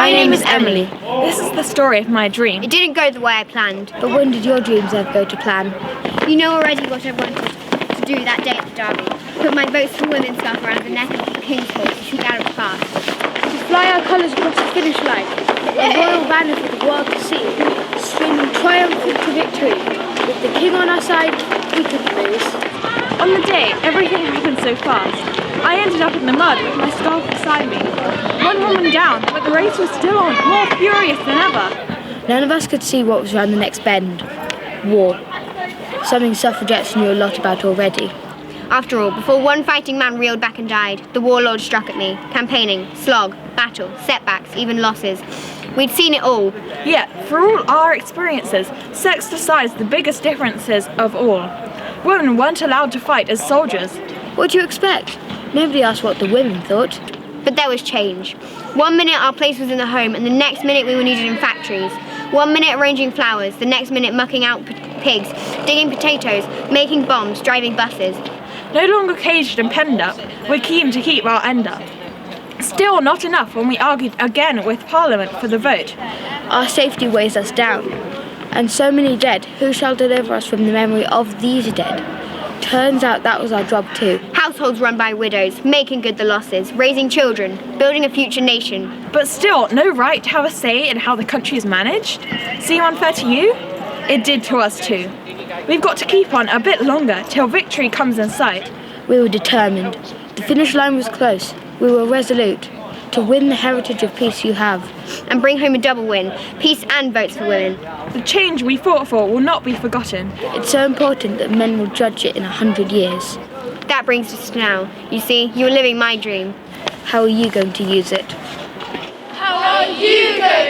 My name is Emily. This is the story of my dream. It didn't go the way I planned. But when did your dreams ever go to plan? You know already what I wanted to do that day at the Derby. Put my votes for women scarf around the neck of the King's horse to shoot out of past. To fly our colours across the finish line, a royal banner for the world to see, streaming triumphant to victory. With the King on our side, we couldn't lose. On the day, everything happened so fast. I ended up in the mud with my scarf beside me. One woman down, but the race was still on, more furious than ever. None of us could see what was around the next bend. War. Something suffragettes knew a lot about already. After all, before one fighting man reeled back and died, the warlord struck at me. Campaigning, slog, battle, setbacks, even losses. We'd seen it all. Yet, for all our experiences, sex decides the biggest differences of all. Women weren't allowed to fight as soldiers. What do you expect? Nobody asked what the women thought. But there was change. 1 minute our place was in the home, and the next minute we were needed in factories. 1 minute arranging flowers, the next minute mucking out pigs, digging potatoes, making bombs, driving buses. No longer caged and penned up, we're keen to keep our end up. Still not enough when we argued again with Parliament for the vote. Our safety weighs us down. And so many dead, who shall deliver us from the memory of these dead? Turns out that was our job too. Households run by widows, making good the losses, raising children, building a future nation. But still, no right to have a say in how the country is managed? Seem unfair to you? It did to us too. We've got to keep on a bit longer till victory comes in sight. We were determined. The finish line was close. We were resolute to win the heritage of peace you have. And bring home a double win, peace and votes for women. The change we fought for will not be forgotten. It's so important that men will judge it in 100 years. That brings us to now. You see, you're living my dream. How are you going to use it? How are you going